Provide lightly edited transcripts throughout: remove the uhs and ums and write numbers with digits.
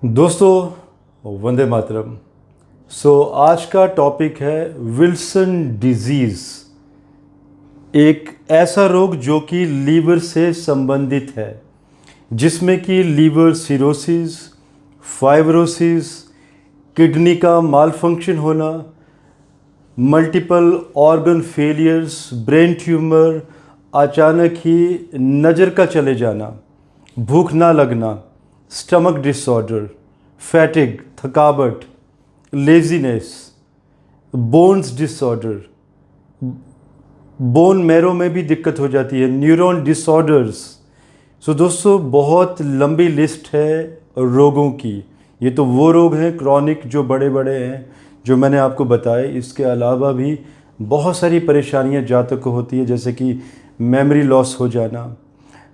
दोस्तों वंदे मातरम। आज का टॉपिक है विल्सन डिजीज़, एक ऐसा रोग जो कि लीवर से संबंधित है, जिसमें कि लीवर सिरोसिस, फाइब्रोसिस, किडनी का मालफंक्शन होना, multiple organ failures, brain tumour, अचानक ही नज़र का चले जाना, भूख ना लगना, स्टमक डिसऑर्डर, फैटिग थकावट, laziness, bones disorder, bone marrow में भी दिक्कत हो जाती है, न्यूरॉन डिसऑर्डर्स। दोस्तों बहुत लंबी लिस्ट है रोगों की। ये तो वो रोग हैं क्रॉनिक जो बड़े बड़े हैं जो मैंने आपको बताए। इसके अलावा भी बहुत सारी परेशानियां जातक को होती है, जैसे कि मेमोरी लॉस हो जाना,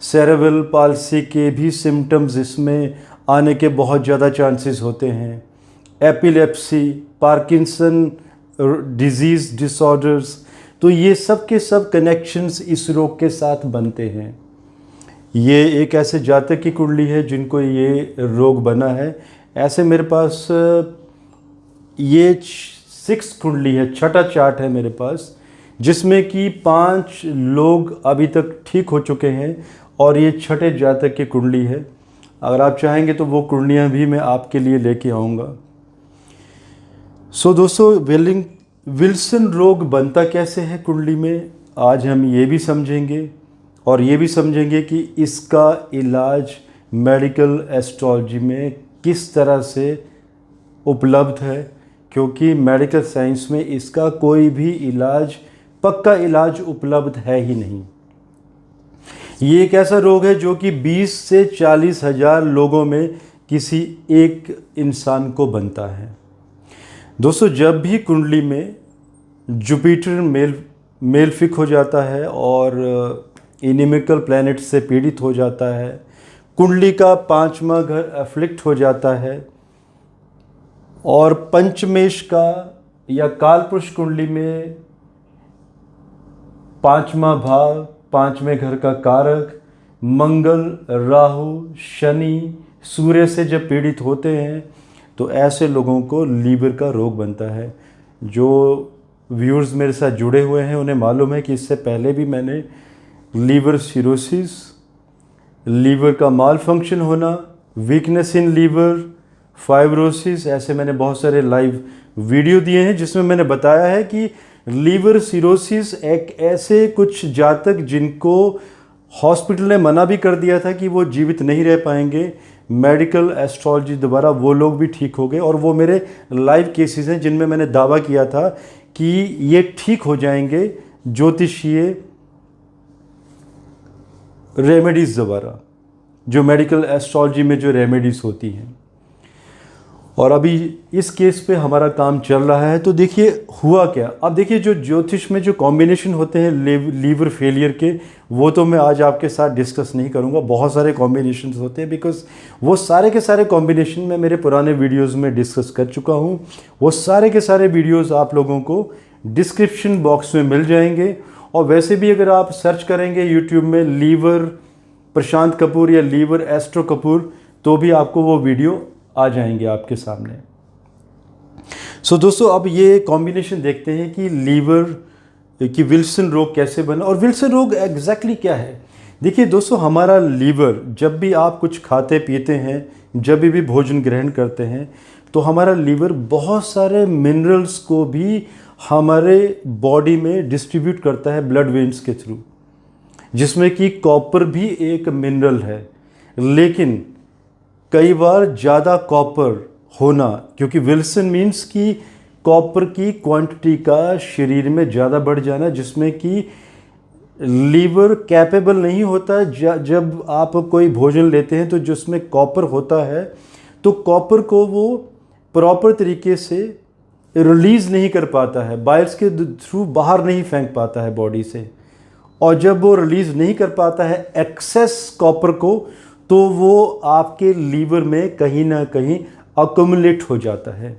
सेरेब्रल पाल्सी के भी सिम्टम्स इसमें आने के बहुत ज़्यादा चांसेस होते हैं, एपिलेप्सी, पार्किंसन डिजीज़ डिसऑर्डर्स। तो ये सब के सब कनेक्शंस इस रोग के साथ बनते हैं। ये एक ऐसे जातक की कुंडली है जिनको ये रोग बना है। ऐसे मेरे पास ये 6 कुंडली है, छठा चार्ट है मेरे पास, जिसमें कि 5 लोग अभी तक ठीक हो चुके हैं और ये छठे जातक की कुंडली है। अगर आप चाहेंगे तो वो कुंडलियाँ भी मैं आपके लिए लेके आऊँगा। दोस्तों विल्सन रोग बनता कैसे है कुंडली में, आज हम ये भी समझेंगे और ये भी समझेंगे कि इसका इलाज मेडिकल एस्ट्रोलॉजी में किस तरह से उपलब्ध है, क्योंकि मेडिकल साइंस में इसका कोई भी इलाज, पक्का इलाज उपलब्ध है ही नहीं। ये एक ऐसा रोग है जो कि 20 से 40 हज़ार लोगों में किसी एक इंसान को बनता है। दोस्तों जब भी कुंडली में जुपिटर मेलफिक हो जाता है और इनिमिकल प्लैनेट से पीड़ित हो जाता है, कुंडली का 5वां घर अफ्लिक्ट हो जाता है और पंचमेश का या कालपुरुष कुंडली में 5वां भाव, 5वें घर का कारक मंगल, राहु, शनि, सूर्य से जब पीड़ित होते हैं तो ऐसे लोगों को लीवर का रोग बनता है। जो व्यूअर्स मेरे साथ जुड़े हुए हैं उन्हें मालूम है कि इससे पहले भी मैंने लीवर सिरोसिस, लीवर का माल फंक्शन होना, वीकनेस इन लीवर, फाइब्रोसिस, ऐसे मैंने बहुत सारे लाइव वीडियो दिए हैं जिसमें मैंने बताया है कि लीवर सिरोसिस एक ऐसे कुछ जातक जिनको हॉस्पिटल ने मना भी कर दिया था कि वो जीवित नहीं रह पाएंगे, मेडिकल एस्ट्रोलॉजी द्वारा वो लोग भी ठीक हो गए। और वो मेरे लाइव केसेस हैं जिनमें मैंने दावा किया था कि ये ठीक हो जाएंगे ज्योतिषीय रेमेडीज़ द्वारा, जो मेडिकल एस्ट्रोलॉजी में जो रेमेडीज़ होती हैं। और अभी इस केस पे हमारा काम चल रहा है। तो देखिए हुआ क्या। अब देखिए जो ज्योतिष में जो कॉम्बिनेशन होते हैं लीवर फेलियर के, वो तो मैं आज आपके साथ डिस्कस नहीं करूँगा। बहुत सारे कॉम्बिनेशंस होते हैं, बिकॉज वो सारे के सारे कॉम्बिनेशन मैं मेरे पुराने वीडियोज़ में डिस्कस कर चुका हूँ। वो सारे के सारे वीडियोज़ आप लोगों को डिस्क्रिप्शन बॉक्स में मिल जाएंगे। और वैसे भी अगर आप सर्च करेंगे यूट्यूब में लीवर प्रशांत कपूर या लीवर एस्ट्रो कपूर, तो भी आपको वो वीडियो आ जाएंगे आपके सामने। दोस्तों अब ये कॉम्बिनेशन देखते हैं कि लीवर कि विल्सन रोग कैसे बना और विल्सन रोग एग्जैक्टली क्या है। देखिए दोस्तों, हमारा लीवर, जब भी आप कुछ खाते पीते हैं, जब भी भोजन ग्रहण करते हैं, तो हमारा लीवर बहुत सारे मिनरल्स को भी हमारे बॉडी में डिस्ट्रीब्यूट करता है ब्लड वेन्स के थ्रू, जिसमें कि कॉपर भी एक मिनरल है। लेकिन कई बार ज़्यादा कॉपर होना, क्योंकि विल्सन मीन्स कि कॉपर की क्वांटिटी का शरीर में ज़्यादा बढ़ जाना, जिसमें कि लीवर कैपेबल नहीं होता। जब आप कोई भोजन लेते हैं तो जिसमें कॉपर होता है, तो कॉपर को वो प्रॉपर तरीके से रिलीज़ नहीं कर पाता है, बाइल्स के थ्रू बाहर नहीं फेंक पाता है बॉडी से। और जब वो रिलीज़ नहीं कर पाता है एक्सेस कॉपर को, तो वो आपके लीवर में कहीं ना कहीं अकोमुलेट हो जाता है।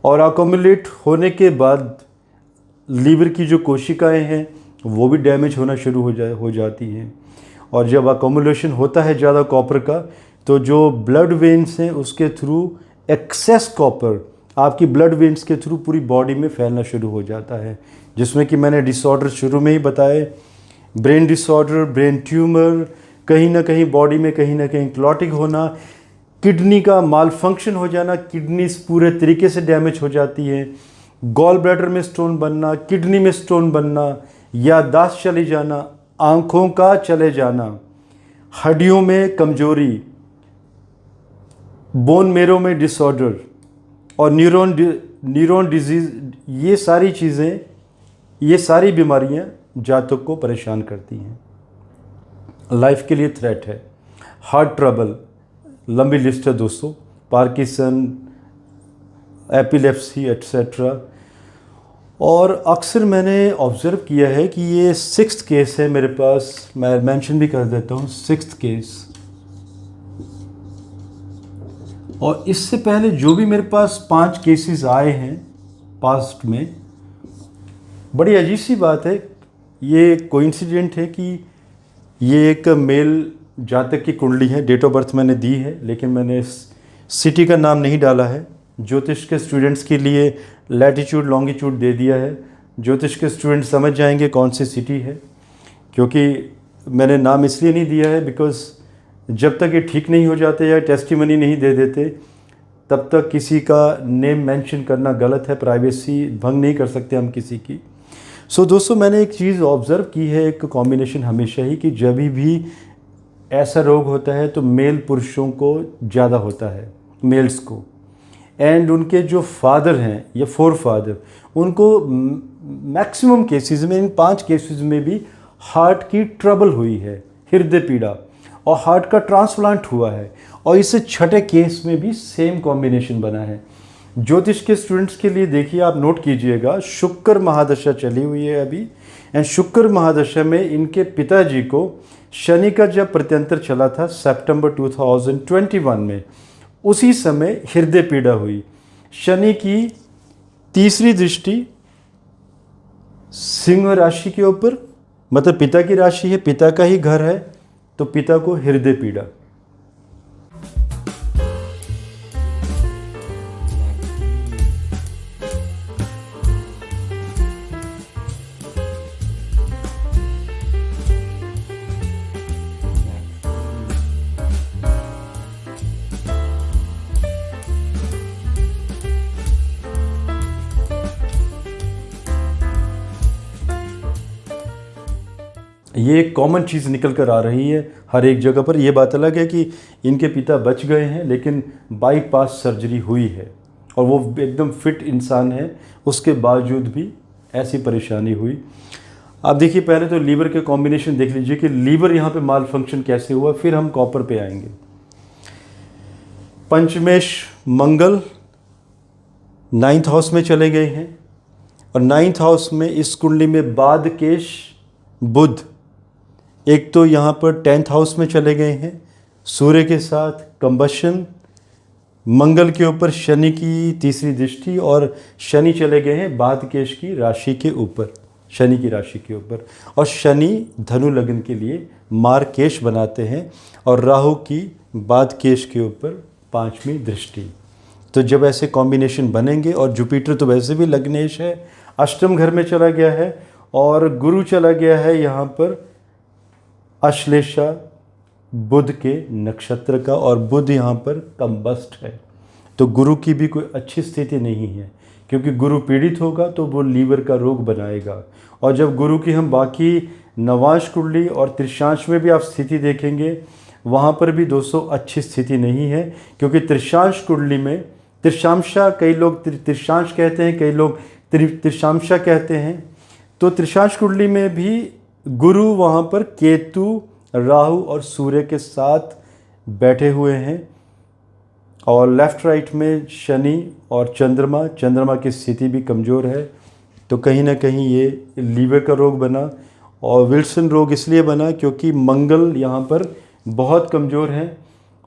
और अकोमुलेट होने के बाद लीवर की जो कोशिकाएं हैं वो भी डैमेज होना शुरू हो जाती हैं। और जब अकोमुलेशन होता है ज़्यादा कॉपर का, तो जो ब्लड वेन्स हैं उसके थ्रू एक्सेस कॉपर आपकी ब्लड वेन्स के थ्रू पूरी बॉडी में फैलना शुरू हो जाता है, जिसमें कि मैंने डिसऑर्डर शुरू में ही बताए, ब्रेन डिसऑर्डर, ब्रेन ट्यूमर, कहीं ना कहीं बॉडी में कहीं ना कहीं क्लॉटिंग होना, किडनी का माल फंक्शन हो जाना, किडनी पूरे तरीके से डैमेज हो जाती है, गॉल ब्लैडर में स्टोन बनना, किडनी में स्टोन बनना, याददाश्त चली जाना, आँखों का चले जाना, हड्डियों में कमजोरी, बोन मेरो में डिसऑर्डर और न्यूरॉन डिजीज़, ये सारी चीज़ें, ये सारी बीमारियां जातक को परेशान करती हैं, लाइफ के लिए थ्रेट है। हार्ट ट्रबल, लंबी लिस्ट है दोस्तों, पार्किंसन, एपिलेप्सी एट्सेट्रा। और अक्सर मैंने ऑब्ज़र्व किया है कि ये 6th केस है मेरे पास, मैं मेंशन भी कर देता हूँ 6th केस। और इससे पहले जो भी मेरे पास 5 केसेस आए हैं पास्ट में, बड़ी अजीब सी बात है, ये कोइंसिडेंट है कि ये एक मेल जातक की कुंडली है, डेट ऑफ बर्थ मैंने दी है लेकिन मैंने सिटी का नाम नहीं डाला है। ज्योतिष के स्टूडेंट्स के लिए लैटिट्यूड लॉन्गिट्यूड दे दिया है, ज्योतिष के स्टूडेंट समझ जाएंगे कौन सी सिटी है, क्योंकि मैंने नाम इसलिए नहीं दिया है बिकॉज़ जब तक ये ठीक नहीं हो जाते या टेस्टिमनी नहीं दे देते तब तक किसी का नेम मेंशन करना गलत है, प्राइवेसी भंग नहीं कर सकते हम किसी की। सो दोस्तों, मैंने एक चीज़ ऑब्ज़र्व की है, एक कॉम्बिनेशन हमेशा ही, कि जब भी ऐसा रोग होता है तो मेल पुरुषों को ज़्यादा होता है, मेल्स को, एंड उनके जो फादर हैं या फोर फादर, उनको मैक्सिमम केसेस में, इन 5 केसेस में भी हार्ट की ट्रबल हुई है, हृदय पीड़ा, और हार्ट का ट्रांसप्लांट हुआ है। और इससे 6ठे केस में भी सेम कॉम्बिनेशन बना है। ज्योतिष के स्टूडेंट्स के लिए देखिए, आप नोट कीजिएगा, शुक्र महादशा चली हुई है अभी, एंड शुक्र महादशा में इनके पिताजी को शनि का जब प्रत्यंतर चला था सितंबर 2021 में, उसी समय हृदय पीड़ा हुई। शनि की तीसरी दृष्टि सिंह राशि के ऊपर, मतलब पिता की राशि है, पिता का ही घर है, तो पिता को हृदय पीड़ा। ये एक कॉमन चीज़ निकल कर आ रही है हर एक जगह पर। यह बात अलग है कि इनके पिता बच गए हैं, लेकिन बाईपास सर्जरी हुई है और वो एकदम फिट इंसान है, उसके बावजूद भी ऐसी परेशानी हुई। आप देखिए, पहले तो लीवर के कॉम्बिनेशन देख लीजिए कि लीवर यहाँ पे माल फंक्शन कैसे हुआ, फिर हम कॉपर पे आएंगे। पंचमेश मंगल 9th हाउस में चले गए हैं, और 9th हाउस में इस कुंडली में बादकेश बुध एक तो यहाँ पर 10th हाउस में चले गए हैं, सूर्य के साथ कंबशन, मंगल के ऊपर शनि की तीसरी दृष्टि, और शनि चले गए हैं बादकेश की राशि के ऊपर, शनि की राशि के ऊपर, और शनि धनु लग्न के लिए मार्केश बनाते हैं, और राहु की बादकेश के ऊपर 5वीं दृष्टि। तो जब ऐसे कॉम्बिनेशन बनेंगे, और जुपिटर तो वैसे भी लग्नेश है, अष्टम घर में चला गया है, और गुरु चला गया है यहाँ पर अश्लेषा बुध के नक्षत्र का, और बुध यहाँ पर कंबस्ट है, तो गुरु की भी कोई अच्छी स्थिति नहीं है, क्योंकि गुरु पीड़ित होगा तो वो लीवर का रोग बनाएगा। और जब गुरु की हम बाकी नवांश कुंडली और त्रिशांश में भी आप स्थिति देखेंगे, वहाँ पर भी दोस्तों अच्छी स्थिति नहीं है, क्योंकि त्रिशांश कुंडली में त्रिशांशा, कई लोग त्रिशांश कहते हैं, कई लोग त्रिशांशा कहते हैं, तो त्रिशांश कुंडली में भी गुरु वहाँ पर केतु, राहु और सूर्य के साथ बैठे हुए हैं, और लेफ्ट राइट में शनि और चंद्रमा की स्थिति भी कमज़ोर है। तो कहीं ना कहीं ये लीवर का रोग बना, और विल्सन रोग इसलिए बना क्योंकि मंगल यहाँ पर बहुत कमज़ोर है,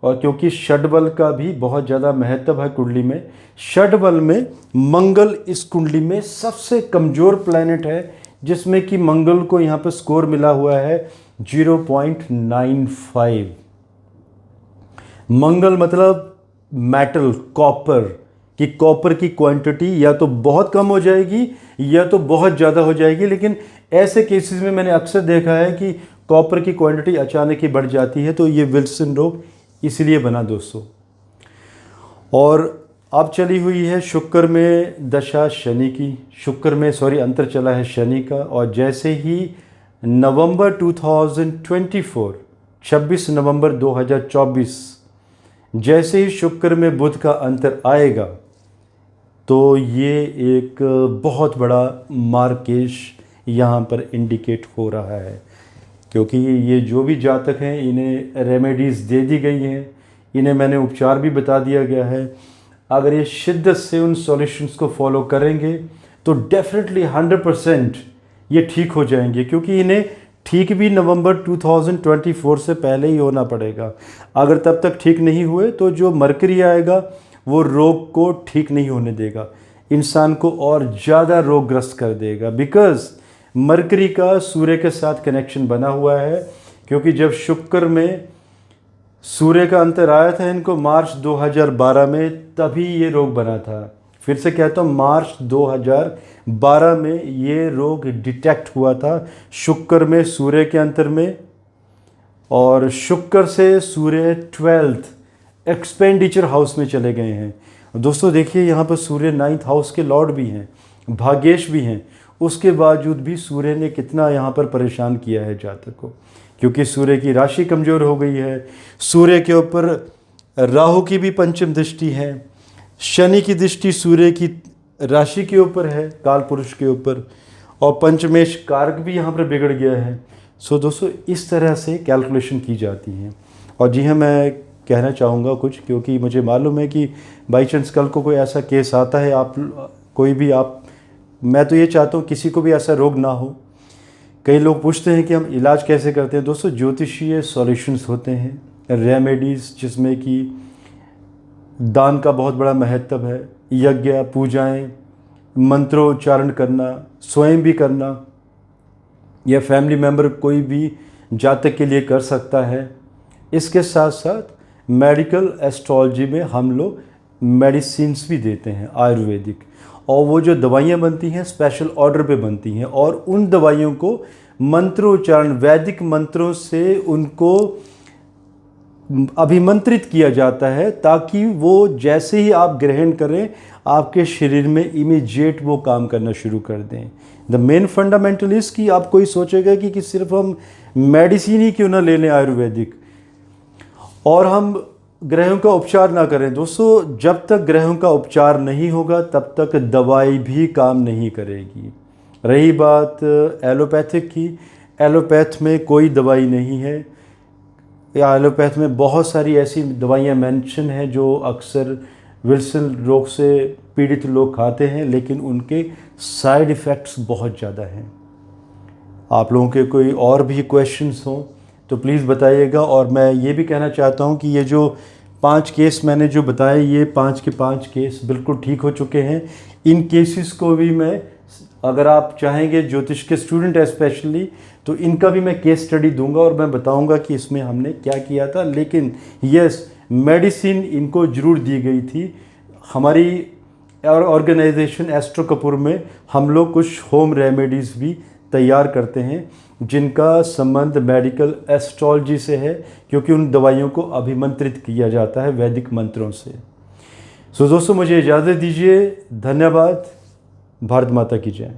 और क्योंकि षडबल का भी बहुत ज़्यादा महत्व है कुंडली में। षडबल में मंगल इस कुंडली में सबसे कमज़ोर प्लैनेट है, जिसमें कि मंगल को यहाँ पर स्कोर मिला हुआ है 0.95। मंगल मतलब मेटल, कॉपर, कि कॉपर की क्वांटिटी या तो बहुत कम हो जाएगी या तो बहुत ज़्यादा हो जाएगी। लेकिन ऐसे केसेस में मैंने अक्सर देखा है कि कॉपर की क्वांटिटी अचानक ही बढ़ जाती है, तो ये विल्सन रोग इसलिए बना दोस्तों। और अब चली हुई है शुक्र में दशा शनि की, शुक्र में अंतर चला है शनि का। और जैसे ही नवंबर 2024, 26 नवंबर 2024, जैसे ही शुक्र में बुध का अंतर आएगा तो ये एक बहुत बड़ा मार्केश यहाँ पर इंडिकेट हो रहा है। क्योंकि ये जो भी जातक हैं इन्हें रेमेडीज़ दे दी गई हैं, इन्हें मैंने उपचार भी बता दिया गया है। अगर ये शिद्दत से उन सॉल्यूशंस को फॉलो करेंगे तो डेफिनेटली 100% ये ठीक हो जाएंगे। क्योंकि इन्हें ठीक भी नवंबर 2024 से पहले ही होना पड़ेगा। अगर तब तक ठीक नहीं हुए तो जो मरकरी आएगा वो रोग को ठीक नहीं होने देगा, इंसान को और ज़्यादा रोगग्रस्त कर देगा। बिकॉज मरकरी का सूर्य के साथ कनेक्शन बना हुआ है। क्योंकि जब शुक्र में सूर्य का अंतर आया था इनको मार्च 2012 में, तभी ये रोग बना था। फिर से कहता हूँ, मार्च 2012 में ये रोग डिटेक्ट हुआ था शुक्र में सूर्य के अंतर में। और शुक्र से सूर्य 12th एक्सपेंडिचर हाउस में चले गए हैं। दोस्तों देखिए, यहाँ पर सूर्य 9th हाउस के लॉर्ड भी हैं, भाग्येश भी हैं। उसके बावजूद भी सूर्य ने कितना यहाँ पर परेशान किया है जातक को। क्योंकि सूर्य की राशि कमज़ोर हो गई है। सूर्य के ऊपर राहु की भी पंचम दृष्टि है, शनि की दृष्टि सूर्य की राशि के ऊपर है, काल पुरुष के ऊपर, और पंचमेश कारक भी यहाँ पर बिगड़ गया है। सो दोस्तों इस तरह से कैलकुलेशन की जाती हैं। और जी हाँ, मैं कहना चाहूँगा कुछ, क्योंकि मुझे मालूम है कि बाई चांस कल को कोई ऐसा केस आता है, मैं तो ये चाहता हूँ किसी को भी ऐसा रोग ना हो। कई लोग पूछते हैं कि हम इलाज कैसे करते हैं। दोस्तों ज्योतिषीय सॉल्यूशंस होते हैं, रेमेडीज़, जिसमें कि दान का बहुत बड़ा महत्व है, यज्ञ, पूजाएं, मंत्रोच्चारण करना, स्वयं भी करना, या फैमिली मेम्बर कोई भी जातक के लिए कर सकता है। इसके साथ साथ मेडिकल एस्ट्रोलॉजी में हम लोग मेडिसिन्स भी देते हैं आयुर्वेदिक, और वो जो दवाइयाँ बनती हैं स्पेशल ऑर्डर पे बनती हैं। और उन दवाइयों को मंत्रोच्चारण, वैदिक मंत्रों से उनको अभिमंत्रित किया जाता है, ताकि वो जैसे ही आप ग्रहण करें आपके शरीर में इमीडिएट वो काम करना शुरू कर दें। द मेन फंडामेंटल इज़ कि आप कोई सोचेगा कि सिर्फ हम मेडिसिन ही क्यों ना ले लें आयुर्वेदिक, और हम ग्रहों का उपचार ना करें। दोस्तों जब तक ग्रहों का उपचार नहीं होगा तब तक दवाई भी काम नहीं करेगी। रही बात एलोपैथिक की, एलोपैथ में कोई दवाई नहीं है, या एलोपैथ में बहुत सारी ऐसी दवाइयाँ मेंशन हैं जो अक्सर विल्सन रोग से पीड़ित लोग खाते हैं, लेकिन उनके साइड इफ़ेक्ट्स बहुत ज़्यादा हैं। आप लोगों के कोई और भी क्वेश्चंस हों तो प्लीज़ बताइएगा। और मैं ये भी कहना चाहता हूँ कि ये जो 5 केस मैंने जो बताए, ये 5 के 5 केस बिल्कुल ठीक हो चुके हैं। इन केसेस को भी मैं, अगर आप चाहेंगे ज्योतिष के स्टूडेंट स्पेशली, तो इनका भी मैं केस स्टडी दूंगा और मैं बताऊंगा कि इसमें हमने क्या किया था। लेकिन यस, मेडिसिन इनको ज़रूर दी गई थी। हमारी ऑर्गेनाइजेशन एस्ट्रो कपूर में हम लोग कुछ होम रेमेडीज़ भी तैयार करते हैं जिनका संबंध मेडिकल एस्ट्रोलॉजी से है, क्योंकि उन दवाइयों को अभिमंत्रित किया जाता है वैदिक मंत्रों से। सो दोस्तों मुझे इजाज़त दीजिए। धन्यवाद। भारत माता की जय।